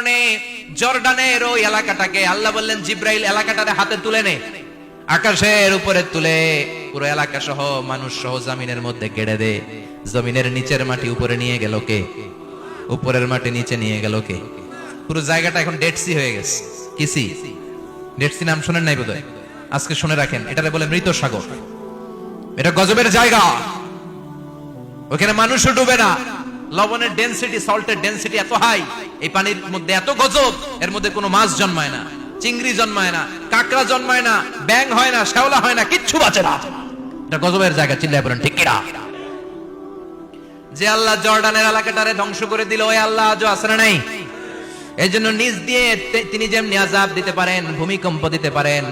কারণে জর্ডানের ওই এলাকাটাকে আল্লাহ বললেন জিব্রাইল এলাকাটারে হাতে তুলে নে, আকাশের উপরে তুলে পুরো এলাকা সহ মানুষ সহ জমিনের মধ্যে গেড়ে দে। জমিনের নিচের মাটি উপরে নিয়ে গেল কে? উপরের মাটি নিচে নিয়ে গেল কে? পুরো জায়গাটা এখন ডেড সি হয়ে গেছে। কি সি? ডেড সি নাম শুনেন নাই বোধহয়? আজকে শুনে রাখেন, এটারে বলে মৃত সাগর। এটা গজবের জায়গা, ওখানে মানুষও ডুবে না। লবণের ডেনসিটি, সল্টের ডেনসিটি এত হাই, এই পানির মধ্যে এত গজব, এর মধ্যে কোনো মাছ জন্মায় না, চিংড়ি জন্মায় না, কাঁকড়া জন্মায় না, ব্যাং হয় না, শ্যাওলা হয় না, কিচ্ছু বাঁচে না। এটা গজবের জায়গা, চিল্লায় বলেন ঠিক কিনা? যে আল্লাহ জর্ডানের এলাকাটারে ধ্বংস করে দিল, ওই আল্লাহ আজও আছে না নাই? এই জন্য নিজ দিয়ে তিনি যেমনি আযাব দিতে পারেন, ভূমিকম্প দিতে পারেন,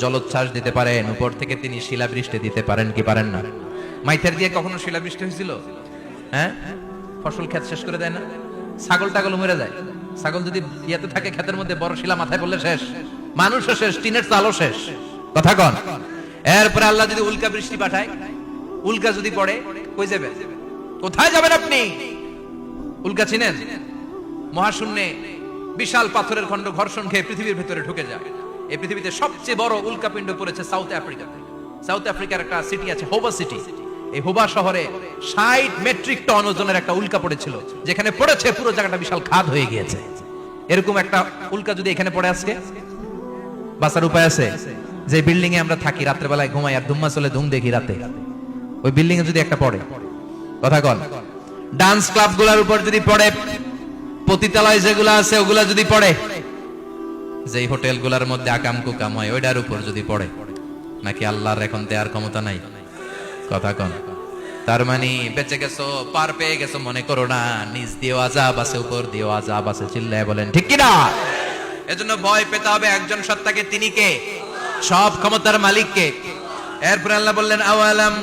জলোচ্ছ্বাস দিতে পারেন, উপর থেকে তিনি শিলাবৃষ্টি দিতে পারেন কি পারেন না? মাইথের দিয়ে কখনো শিলাবৃষ্টি হয়েছিল? হ্যাঁ, ফসল ক্ষেত শেষ করে দেয় না? ছাগল টাগল মরে যায়। ছাগল যদি ইয়েতে থাকে ক্ষেতের মধ্যে, বড় শিলা মাথায় পড়লে শেষ, মানুষও শেষ, টিনের চালও শেষ। কথা কন। এরপরে আল্লাহ যদি উল্কা বৃষ্টি পাঠায়, উল্কা যদি পড়ে, কই যাবেন? কোথায় যাবেন আপনি? উল্কা চিনেন? মহাশূন্যে বিশাল পাথরের খণ্ড ঘর্ষণ খেয়ে পৃথিবীর ভেতরে ঢুকে যায়। এই পৃথিবীতে সবচেয়ে বড় উল্কাপিণ্ড পড়েছে সাউথ আফ্রিকাতে। সাউথ আফ্রিকার একটা সিটি আছে, হোবা সিটি। এই হোবা শহরে 60 মেট্রিক টন ওজনের একটা উল্কা পড়েছিল, যেখানে পড়েছে পুরো জায়গাটা বিশাল খাদ হয়ে গিয়েছে। এরকম একটা উল্কা যদি এখানে পড়ে আজকে, বাঁচার উপায় আছে? যে বিল্ডিং এ আমরা থাকি, রাত্রে বেলায় ঘুমাই আর ধুম্মা চলে ধুম দেখি রাতে, ওই বিল্ডিং এ যদি একটা পড়ে, কথা কন, ডান্স ক্লাব গুলার উপর যদি পড়ে, পতিতালয় যেগুলা আছে ওগুলা যদি পড়ে, যেই হোটেল গুলার মধ্যে আকাম কুকাম হয় ওইটার উপর যদি পড়ে, নাকি আল্লাহর এখন দেয়ার ক্ষমতা নাই? কথা কন। তার মানে বেঁচে গেছো, পার পেয়ে গেছো মনে করো না, নিজ দিয়েও আযাব আছে, উপর দিয়েও আযাব আছে। চিল্লায় বলেন ঠিক কিনা? এজন্য ভয় পেতে হবে একজন সত্তাকে, তিনি কে? সব ক্ষমতার মালিক কে? এরপর আল্লাহ বললেন আওয়ালাম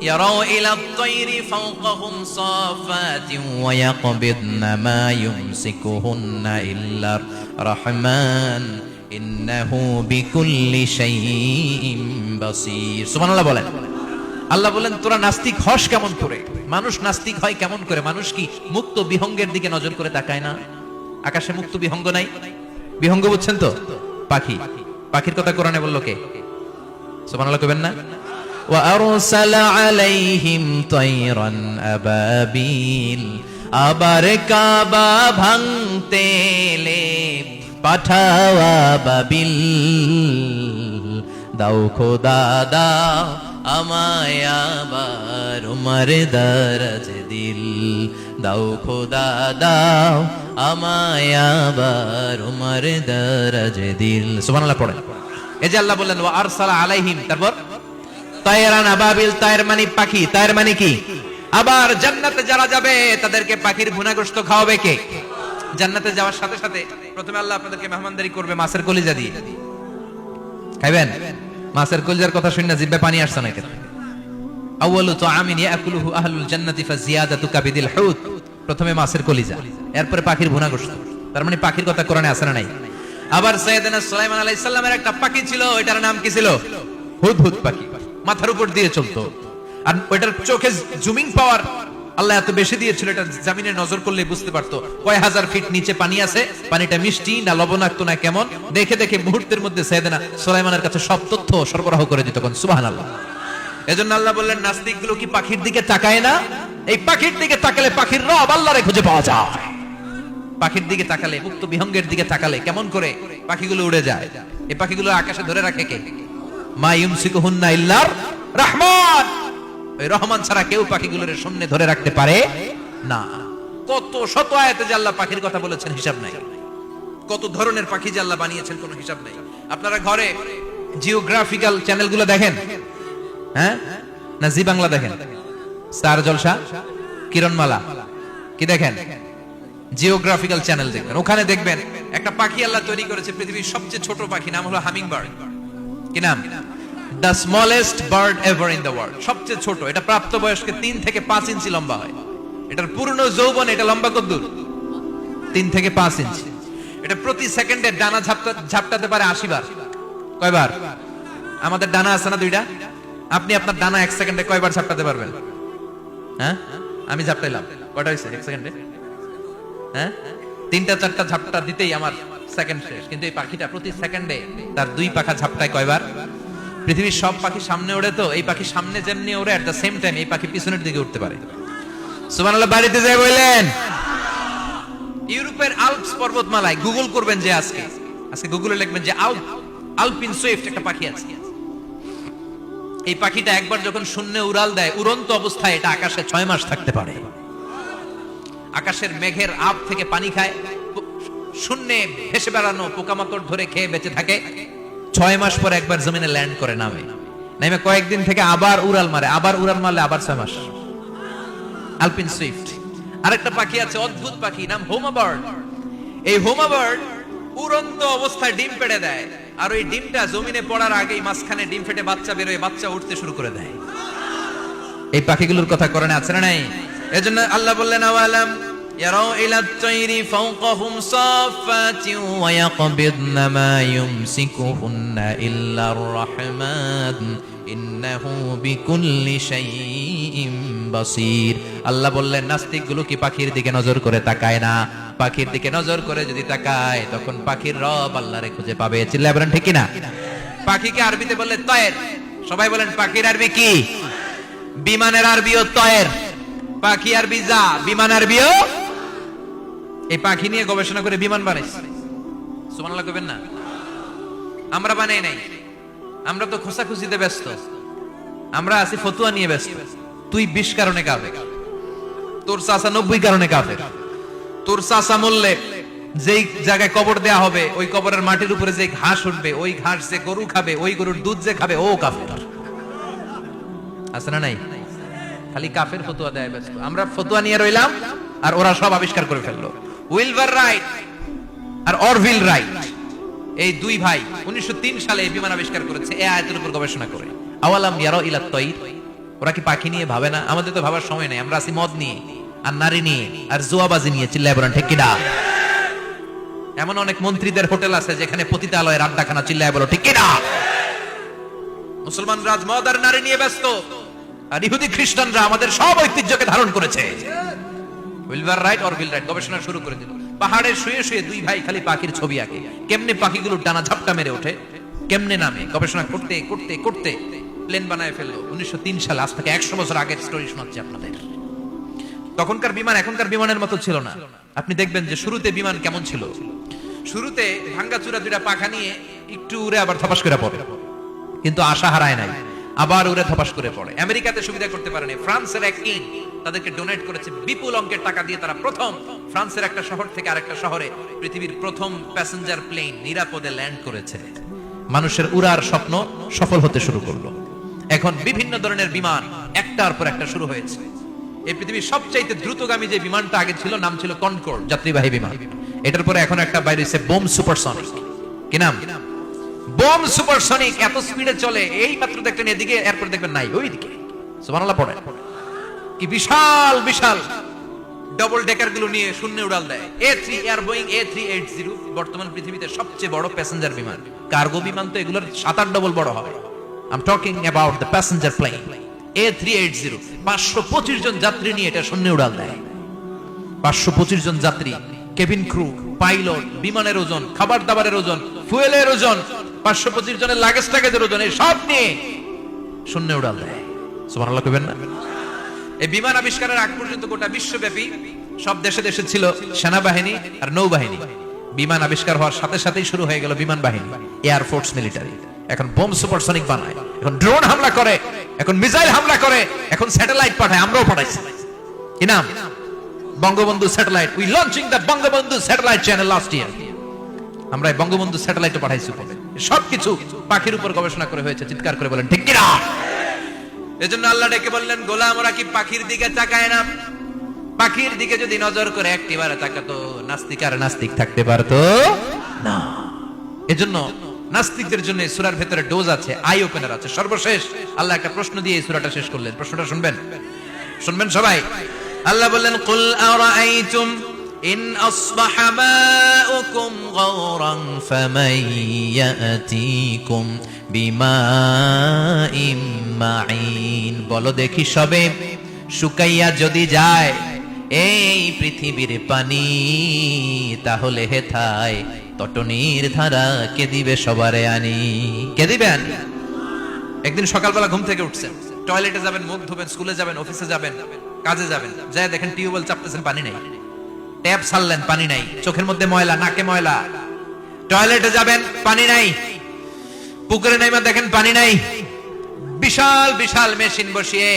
ইয়ারাউ ইলা আত-তায়রি ফাওকাহুম সাফাতিন ওয়া ইয়াকবিদনা মা ইউমসিকুহুন্না ইল্লার রাহমান ইন্নাহু বিকুল্লি শাইইন বাসীর। সুবহানাল্লাহ বলেন। আল্লাহ বলেন তোরা নাস্তিক হস কেমন করে? মানুষ নাস্তিক হয় কেমন করে? মানুষ কি মুক্ত বিহঙ্গের দিকে নজর করে তাকায় না? আকাশে মুক্ত বিহঙ্গ নাই? বিহঙ্গ বুঝছেন তো? পাখি। পাখির কথা কোরআনে বললো কে? সুবহানাল্লাহ কইবেন না? ওয়া আরসালা আলাইহিম তায়রান আবাবিল, আবার কাবা ভাঙতে এলে পাঠাওয়া বাবিল। দাও খোদা দাও আমায় আবার উমার দারাজ দিল, দাও খোদা দাও আমায় আবার উমার দারাজ দিল। সুবহানাল্লাহ পড়েন। এই যে আল্লাহ বললেন ওয়া আরসালা আলাইহিম, তারপর তায়রান আবাবিল, তায়ের মানে পাখি, তায়ের মানে কি? আবার জান্নাতে যারা যাবে তাদেরকে পাখির ভুনাগোশত খাওয়াবে কে? জান্নাতে যাওয়ার সাথে সাথে প্রথমে আল্লাহ আপনাদেরকে মেহমানদারি করবে মাছের কলিজা দিয়ে। খাইবেন? মাছের কলিজার কথা শুনে জিহ্বায় পানি আসছে না কেন? আউয়ালু তুআমিন ইয়াকুলুহু আহলুল জান্নাতি ফাজিয়াদাতু কাবিদিল হুত। প্রথমে মাছের কলিজা, এরপরে পাখির ভুনাগোশত। তার মানে পাখির কথা কোরআনে আছে না নাই? আবার সাইয়েদনা সুলাইমান আলাইহিস সালামের একটা পাখি ছিল, ওইটার নাম কি ছিল? হুদহুদ পাখি। মাথার উপর দিয়ে চলতো, আর ওইটার চোখে জুমিং পাওয়ার আল্লাহ এত বেশি দিয়েছিল, এটা জমিনে নজর করলে বুঝতে পারতো কয় হাজার ফিট নিচে পানি আছে, পানিটা মিষ্টি না লবণাক্ত না কেমন, দেখে দেখে মুহূর্তের মধ্যে সাইয়েদনা সুলাইমানের কাছে সব তথ্য সরবরাহ করে দিত। কোন সুবহানাল্লাহ। এজন্য আল্লাহ বললেন নাস্তিক গুলো কি পাখির দিকে তাকায় না? এই পাখির দিকে তাকালে পাখির রব আল্লাহরে খুঁজে পাওয়া যায়। পাখির দিকে তাকালে, মুক্ত বিহঙ্গের দিকে তাকালে কেমন করে পাখিগুলো উড়ে যায়। এই পাখিগুলো আকাশে ধরে রাখে কে? মা ইউমসিকুহুন্না ইল্লার রাহমান। ওই রহমান ছাড়া কেউ পাখিগুলোর সামনে ধরে রাখতে পারে না। কত শত আয়াতে যে আল্লাহ পাখির কথা বলেছেন হিসাব নাই, কত ধরনের পাখি যে আল্লাহ বানিয়েছেন কোনো হিসাব নাই। আপনারা ঘরে জিওগ্রাফিক্যাল চ্যানেলগুলো দেখেন? হ্যাঁ, না জি বাংলা দেখেন? স্টার জলসা, কিরণমালা কি দেখেন? জিওগ্রাফিক্যাল চ্যানেল দেখবেন। ওখানে দেখবেন একটা পাখি আল্লাহ তৈরি করেছে, পৃথিবীর সবচেয়ে ছোট পাখি, নাম হলো হামিং বার্ড। কি নাম? The smallest bird ever in the world. সবচেয়ে ছোট। এটা প্রাপ্তবয়স্কে 3 থেকে 5 ইঞ্চি লম্বা হয়। এটার পূর্ণ যৌবন এটা লম্বা কতদূর? 3 থেকে 5 ইঞ্চি। এটা প্রতি সেকেন্ডে ডানা ঝাপটাতে পারে 80 বার। কয়বার? আমাদের ডানা আছে না 2টা? আপনি আপনার ডানা 1 সেকেন্ডে কয়বার ঝাপটাতে পারবেন? হ্যাঁ, আমি ঝাপটাইলাম, কয়টা হইছে 1 সেকেন্ডে? হ্যাঁ, তিনটা চারটা ঝাপটা দিতেই আমার সেকেন্ড শেষ, কিন্তু এই পাখিটা প্রতি সেকেন্ডে তার দুই পাখা ঝাপটায় কয়বার? পৃথিবীর সব পাখি সামনে ওড়ে, তো এই পাখি সামনে যেমনি ওড়ে এট দ্য সেম টাইম এই পাখি পিছনের দিকে উঠতে পারে। সুবহানাল্লাহ, বাড়িতে যাই বললেন। ইউরোপের আল্পস পর্বতমালায় গুগল করবেন যে আজকে গুগলে লিখবেন যে আলপিন সুইফট একটা পাখি আছে। এই পাখিটা একবার যখন শূন্যে উড়াল দেয়, উড়ন্ত অবস্থায় এটা আকাশে 6 মাস থাকতে পারে। আকাশের মেঘের আপ থেকে পানি খায়, শূন্যে ভেসে বেড়ানো পোকামাকড় ধরে খেয়ে বেঁচে থাকে। 6 মাস পরে একবার জমিনে ল্যান্ড করে নামে কয়েকদিন থেকে আবার উড়াল মারে, আবার 6 মাস। আলপিন সুইফট। আরেকটা পাখি আছে, অদ্ভুত পাখি, নাম হোমা বার্ড। এই হোমা বার্ড উড়ন্ত অবস্থায় ডিম পেড়ে দেয়, আর ওই ডিমটা জমিনে পড়ার আগেই মাঝখানে ডিম ফেটে বাচ্চা বেরোয়, বাচ্চা উঠতে শুরু করে দেয়। এই পাখিগুলোর কথা কোরআনে আছে না নাই? এজন্য আল্লাহ বললেন, আওয়ালাম ইয়ারাউ ইলাত তাইরি ফাওকাহুম সাফাতিন ওয়া ইয়াকবিদনা মা ইউমসিকুহুন্না ইল্লার রাহমান ইন্নাহু বিকুল্লি শাইইন বাসীর। আল্লাহ বললেন, নাস্তিকগুলো কি পাখির দিকে নজর করে তাকায় না? পাখির দিকে নজর করে যদি তাকায়, তখন পাখির রব আল্লাহরে খুঁজে পাবে। চিল্লায় বলেন ঠিক কি না? পাখিকে আরবিতে বললে তয়ের। সবাই বলেন, পাখির আরবি কি? বিমানের আরবিও তয়ের। পাখি আরবি যা, বিমান আরবিও। এই পাখি নিয়ে গবেষণা করে বিমান বানাইছে। সুবহানাল্লাহ কইবেন না? আমরা বানাই নাই, আমরা তো খোঁচাখুচিতে ব্যস্ত, আমরা আছি ফতুয়া নিয়ে ব্যস্ত। তুই 20 কারণে কাফের, তোর চাচা 90 কারণে কাফের। তোর চাচা মরলে যেই জায়গায় কবর দেয়া হবে, ওই কবরের মাটির উপরে যে ঘাস উঠবে, ওই ঘাস যে গরু খাবে, ওই গরুর দুধ যে খাবে, ও কাফের। আছে না নাই? খালি কাফের ফতুয়া দেয় ব্যস্ত। আমরা ফতুয়া নিয়ে রইলাম, আর ওরা সব আবিষ্কার করে ফেললো। উইলবার রাইট আর অরভিল রাইট, এই দুই ভাই 1903 সালে এই বিমান আবিষ্কার করেছে এই আয়াতের উপর গবেষণা করে। আওয়ালাম ইয়ারাউ ইলাত তাইর, ওরা কি পাখি নিয়ে ভাবে না? আমাদের তো ভাবার সময় নাই, আমরা আছি মদ নিয়ে আর নারী নিয়ে আর জুয়াবাজি নিয়ে। চিল্লায় বলেন ঠিক কি না? এমন অনেক মন্ত্রীদের হোটেল আছে যেখানে পতিতালয়ের আড্ডাখানা। চিল্লায় বলো ঠিক কি না? মুসলমান রাজ মদ আর নারী নিয়ে ব্যস্ত, আর ইহুদি খ্রিস্টানরা আমাদের সব ঐতিহ্যকে ধারণ করেছে। উইলবার রাইট অরভিল রাইট গবেষণা শুরু করে দিল। পাহাড়ে শুয়ে শুয়ে দুই ভাই খালি পাখির ছবি আঁকে, কেমনে পাখিগুলো ডানা ঝাপটা মেরে ওঠে, কেমনে নামে। গবেষণা করতে করতে করতে প্লেন বানায় ফেললো 1903 সালে। আজ থেকে 100 বছর আগের স্টোরি শোনাচ্ছি আপনাদের। তখনকার বিমান এখনকার বিমানের মতো ছিল না। আপনি দেখবেন যে শুরুতে বিমান কেমন ছিল। শুরুতে ভাঙ্গাচুরা দুইটা পাখা নিয়ে একটু উড়ে আবার ধপাস করে পড়ে, কিন্তু আশা হারায় নাই, আবার উড়ে ধপাস করে পড়ে। আমেরিকাতে সুবিধা করতে পারেনি। ফ্রান্সের এক কিং তাদেরকে ডোনেট করেছে বিপুল অঙ্কের টাকা দিয়ে। তারা প্রথম ফ্রান্সের একটা শহর থেকে আরেকটা শহরে পৃথিবীর প্রথম প্যাসেঞ্জার প্লেন নিরাপদে ল্যান্ড করেছে। মানুষের উড়ার স্বপ্ন সফল হতে শুরু করলো। এখন বিভিন্ন ধরনের বিমান একটার পর একটা শুরু হয়েছে। এই পৃথিবীর সবচাইতে দ্রুতগামী যে বিমানটা আগে ছিল, নাম ছিল কনকর্ড, যাত্রীবাহী বিমান। এটার পরে এখন একটা বাইরে হয়েছে বোম সুপারসনিক। কি নাম? Bomb supersonic. এত স্পিডে চলে, এই মাত্র দেখলেন এদিকে, এরপর দেখবেন নাই ওইদিকে। সুবহানাল্লাহ পড়ে। কি বিশাল বিশাল ডবল ডেকার গুলো নিয়ে শূন্যে উড়াল দেয়। A3 এয়ার বোয়িং A380 বর্তমান পৃথিবীতে সবচেয়ে বড় প্যাসেঞ্জার বিমান। কার্গো বিমান তো এগুলোর 7-8 ডবল বড় হয়। I am talking about the passenger plane A380। 525 জন যাত্রী নিয়ে এটা শূন্যে উড়াল দেয়। 525 জন যাত্রী, কেবিন ক্রু, পাইলট, বিমানের ওজন, খাবার দাবারের ওজন, ফুয়েলের ওজন, 525 জনের লাগেজ টাগেজের ওজন, এই সব নিয়ে শূন্যে উড়াল দেয়। সুবহানাল্লাহ কইবেন না? এই বিমান আবিষ্কারের আগ পর্যন্ত গোটা বিশ্বব্যাপী সব দেশে দেশে ছিল সেনাবাহিনী আর নৌবাহিনী। বিমান আবিষ্কার হওয়ার সাথে সাথেই শুরু হয়ে গেল বিমান বাহিনী, এয়ার ফোর্স, মিলিটারি। এখন বোম সুপারসনিক বানায়, এখন ড্রোন হামলা করে, এখন মিসাইল হামলা করে, এখন স্যাটেলাইট পাঠায়। আমরাও পাঠাইছি। কি নাম? Bangabandhu satellite. We launching the Bangabandhu satellite channel last year. আমরা বঙ্গবন্ধু স্যাটেলাইটও পাঠাইছি উপরে। সবকিছু পাখির উপর গবেষণা করে হয়েছে। চিৎকার করে বলেন ঠিক কি না? এজন্য আল্লাহ ডেকে বললেন, গোলাম ওরা কি পাখির দিকে তাকায় না? পাখির দিকে যদি নজর করে একটিবারে তাকাতো, নাস্তিক আর নাস্তিক থাকতে পারতো না। এজন্য নাস্তিকদের জন্য সূরার ভেতরে ডোজ আছে, আই ওপেনার আছে। সর্বশেষ আল্লাহ একটা প্রশ্ন দিয়ে এই সূরাটা শেষ করলেন। প্রশ্নটা শুনবেন? শুনবেন সবাই? আল্লাহ বললেন, কুল আরাআইতুম ইন আসবাহা মাউকুম গাওরান ফামান ইয়াতিকুম বিমাইম মাইন। বলো দেখি সবে শুকাইয়া যদি যায় এই পৃথিবীর পানি, তাহলে হেথায় তটনির ধারা কে দিবে সবারে আনি? কে দিবেন? একদিন সকালবেলা ঘুম থেকে উঠছেন, টয়লেটে যাবেন, মুখ ধোবেন, স্কুলে যাবেন, অফিসে যাবেন, কাজে যাবেন, যায় দেখেন টিউবওয়েল চাপতেছেন, পানি নাই। ট্যাপ ছাড়লেন, পানি নাই। চোখের মধ্যে ময়লা, নাকে ময়লা। টয়লেটে যাবেন, পানি নাই। পুকুরে নাইমা দেখেন পানি নাই। বিশাল বিশাল মেশিন বসিয়ে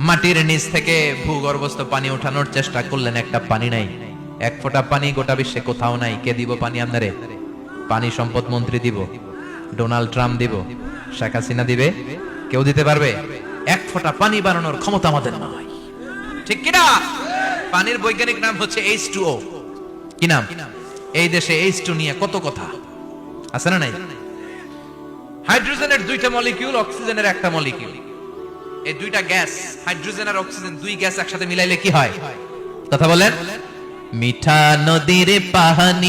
মাটির নিচ থেকে ভূগর্ভস্থ পানি ওঠানোর চেষ্টা করলেন, একটা পানি নাই। এক ফোঁটা পানি গোটা বিশ্বে কোথাও নাই। কে দিব পানি আপনারে? পানি সম্পদ মন্ত্রী দিব, ডোনাল্ড ট্রাম্প দিব, শেখ হাসিনা দিবে? কেউ দিতে পারবে? এক ফোঁটা পানি বানানোর ক্ষমতা আমাদের নয়, ঠিক কিনা? পানির বৈজ্ঞানিক নাম হচ্ছে H2O। কি নাম? এই দেশে H2 নিয়ে কত কথা আছে না নাই? হাইড্রোজেনের দুইটা মলিকিউল, অক্সিজেনের একটা মলিকিউল। এই দুইটা গ্যাস, হাইড্রোজেন আর অক্সিজেন, দুই গ্যাস একসাথে মিলাইলে কি হয়? কথা বলেন। মিঠা নদীর পানি